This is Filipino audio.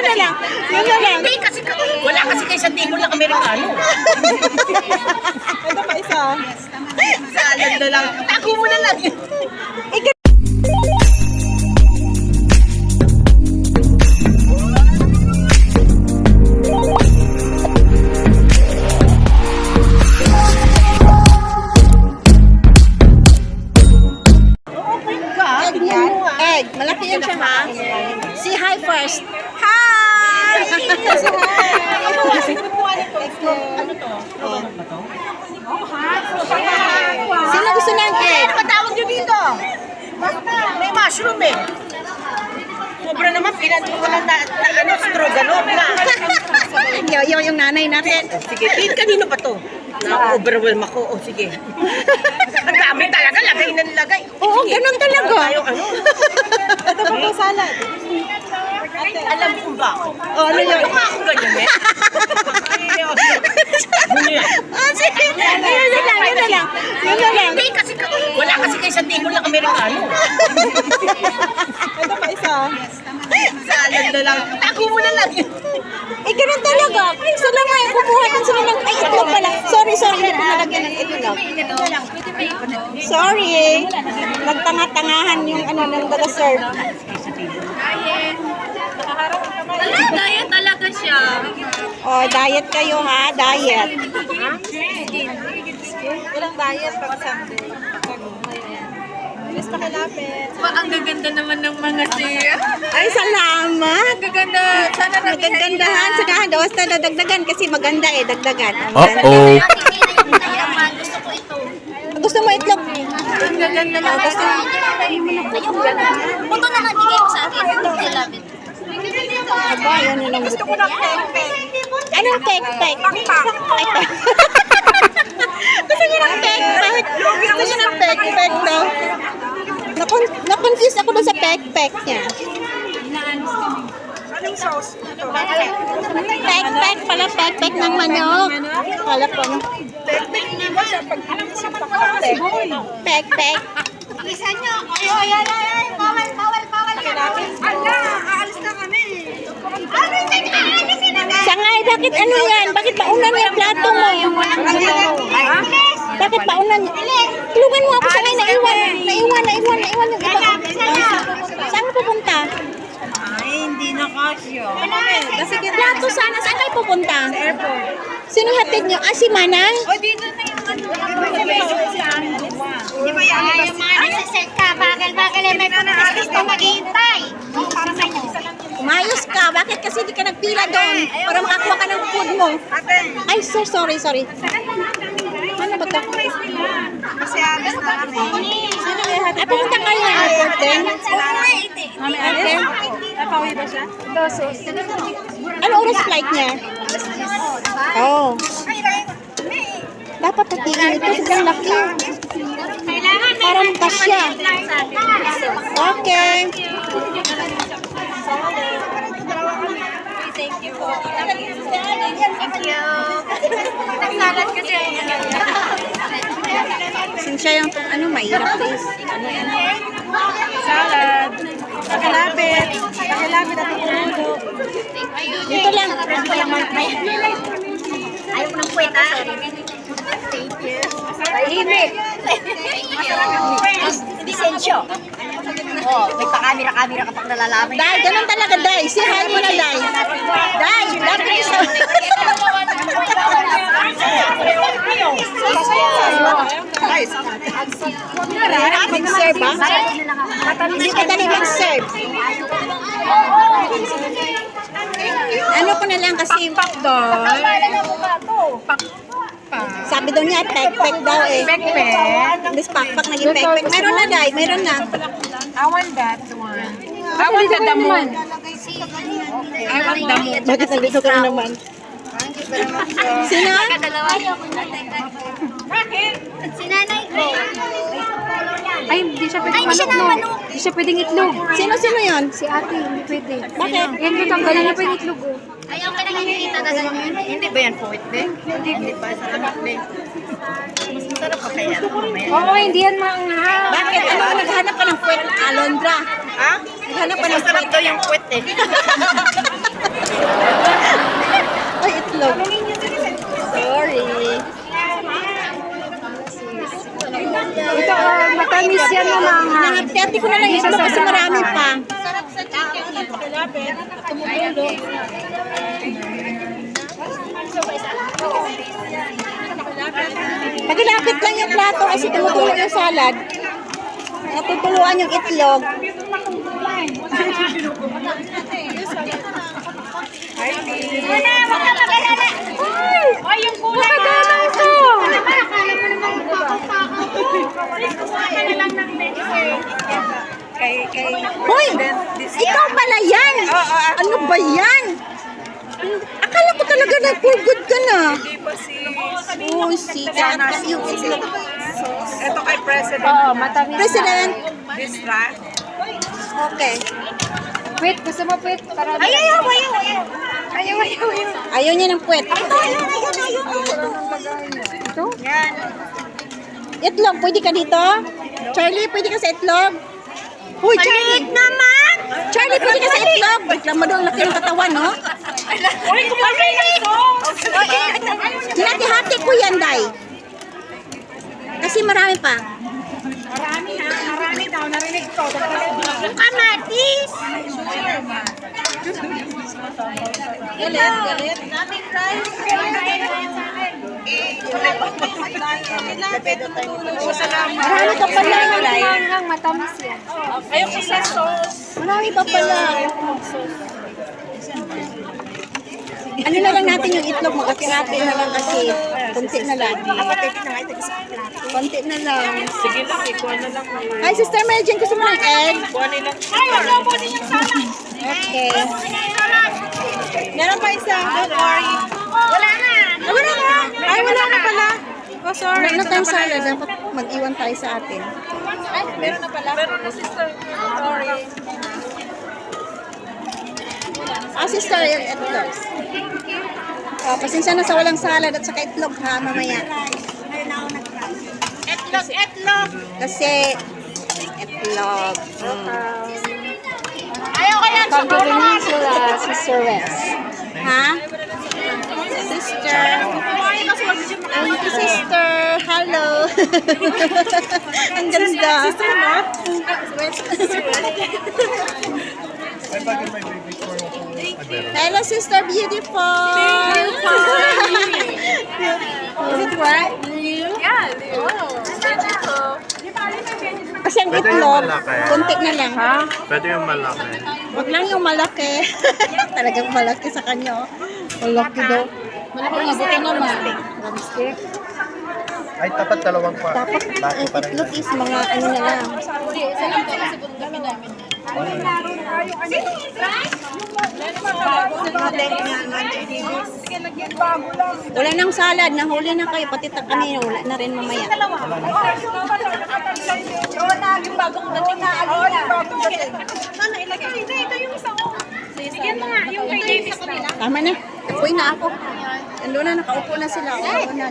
na lang. Yun na lang. Hindi kasi, wala kasi kayo sa table ng Amerikano. Ito pa isa. Salad na lang. Tago mo na lang. Egg yan. Egg. Malaki yan siya ha. Say hi first. Hi! Ano to? Sino gusto ng egg? Ano patawag nyo dito? May mushroom eh. Sobra naman, pinanto ko lang na stroganoff na. Yung nanay natin. Sige, kanino pa to? Na-overwhelm ako. O sige. Ang dami talaga, lagay ng lagay. Oo, ganun talaga. Tayong ano? Ito pa po salad. Alam kong ba? Oh, ano yun? Ano nga ako ganyan eh? Ano yan? Sige. Yun na lang, yun na lang. Yun na lang. Hindi kasi, wala kasi kayo sa table ng Amerikano. Ito pa isa. Salad na lang. Tago mo na lang. Ganun talaga. Ay, isa lang nga. Kumuha din sila ng, ay, itlog pala. Sorry, hindi ko nalagyan ng itlog. Sorry. Nagtanga-tangahan yung ng taga-serve. Diet talaga siya. Oh, diet kayo ha, diet. Walang diet pag Sunday. Bilis pa kalapit. Ang gaganda naman ng mga siya. Ay, salamat. Ang gaganda. Sana Nagagandahan. Saka basta dadagdagan kasi maganda eh, dagdagan. Uh-oh. Gusto mo itlog? Ang gaganda ng Gusto mo? Puto na nabigay mo sa akin. I love it. Aba, yan yun ang gusto ko ng pek-pek. Anong pek-pek? Pek-pek. Gusto niyo ng pek-pek? Gusto niyo ng pek-pek daw? Na-confuse ako doon sa pek-pek niya. Anong sauce? Pek-pek pala, pek-pek ng manok. Kala ko, no? Pek-pek. Isa nyo. Ay. Bawal. Aalis na kami. Sangay, bakit ano yan? Bakit paunan yung plato mo? Bakit paunan? Tulungan mo ako, sangay, naiwan yung iba. Saan ka pupunta? Ay, hindi na kasyo. Plato sana, saan kayo pupunta? Sa airport. Sino hatid nyo? Si Manang? Dito na yung Di ba yan? Ay, yung mga nasa-set ka. Bagal-bagal eh. May pumuntas gusto maghihintay. Para sa inyo. Umayos ka. Bakit kasi di ka nagpila doon? Para makakuha ka ng food mo. Ay, sir, sorry. Ano ba ito? Kasi alis na kami. Ay, pumunta kayo ng airport din? Ate? Napawi ba siya? Ano oras flight niya? Oh. Dapat tatigil ito. Sobrang laki. Parang kasya. Okay. Thank you po. Thank you. Nagsalat kasi. Sinsya yung mahirap is. Salad. Pakalapit at puno. Dito lang. Ayaw ko ng kweta. Thank you. Tahimik. Bisensyo. Oh, may pa-camera ka pang nalalaman. Day, ganun talaga, Day. Si hi mo na, Day. Day, dapat isa. Mag-serve, ha? Hindi ka dali mag-serve. Ano ko na lang kasi... Sabi daw niya, pek-pek daw eh. Pek-pek? This pakpak naging pek-pek. Meron na, Day. Meron na. I want that one. I want the damon. I want damon. Bakit nandito ka na naman? Sino? Bakit? Si nanay ko. Ay, hindi siya pwedeng manok. Hindi siya pwedeng itlog. Sino yun? Si ate, hindi pwede. Bakit? Yan ko tanggalan niya pa yung itlog. Ayaw ka na nakikita na ganyan. Hindi ba yan puwit, be? Hindi ba? Salamat, be. Mas masarap pa kaya. Oo, hindi yan maanghang. Bakit? Ano ka naghanap ka ng puwet? Alondra. Ha? Naghanap ka Mas ng masarap puwet. daw yung puwit eh. Pagilapit lang yung plato kasi tumutulo yung salad. Natutuluan yung itlog. Ay, yung kulay na! Akala mo naman kukuha ka na lang ng medicine. Hoy! Ikaw pala yan! Ano ba yan? Akala ko talaga nag-for good ka na. Oh, si Tatas yung itlog. Ito kay President. Oo, matamis. President. This right? Okay. Wait, gusto mo wait? Para Ayaw niya ng puwet. ito? Itlog, pwede ka dito? Charlie, pwede ka sa itlog? Hoy, Charlie! naman! Charlie, pwede ka sa itlog? Reklamo daw ang laki ng katawan, no? Uy, kumain na ito! Hinati-hati ko yan, Day. Kasi marami pa. Marami ha, marami daw. Narinig ko. Kamatis! Galit. Namin rice. Marami pa pala. Hanghang, matamis yan. Ayoko sa sauce. Marami pa pala. Ano na lang natin yung itlog, mag-atirate na lang kasi. Konti na lang. Konti na lang. Sige lang, ikuha na lang. Hi, Sister Mary Jane, gusto mo ng egg? Kuha nila. Ay, wala po din yung salad. Okay. Meron pa isa. Don't worry. Wala na. Wala na. Ay, wala na pala. Oh, sorry. Meron na tayong salad. Dapat mag-iwan tayo sa atin. Ay, meron na pala. Meron na, sister. Sorry. Sister, yung itlog. Pasensya na sa walang salad at saka itlog ha, mamaya. Etlog. Kasi, itlog. Ayaw ko yan. Come to the Peninsula, Sister West. Ha? Sister. Thank you, sister. Hello. Ang ganda. Sister mo? Hello, Sister Beautiful. Is it right? Yeah. Oh. Kasi ang itlog, kunti na lang. Ha? Pwede yung malaki. Wag lang yung malaki. Talagang malaki sa kanya. Malaki daw. Malaki nga, buto naman. Drumstick. Ay, dapat dalawang pa. Dapat ang itlog is mga ano na lang. Isa lang po kasi buto kami namin. Wala nang salad, nahuli na kayo, pati ta kanina, wala na rin mamaya. Sige mo nga, yung kay Davis na. Tama na, uwi na ako. Doon na, nakaupo na sila. Doon na.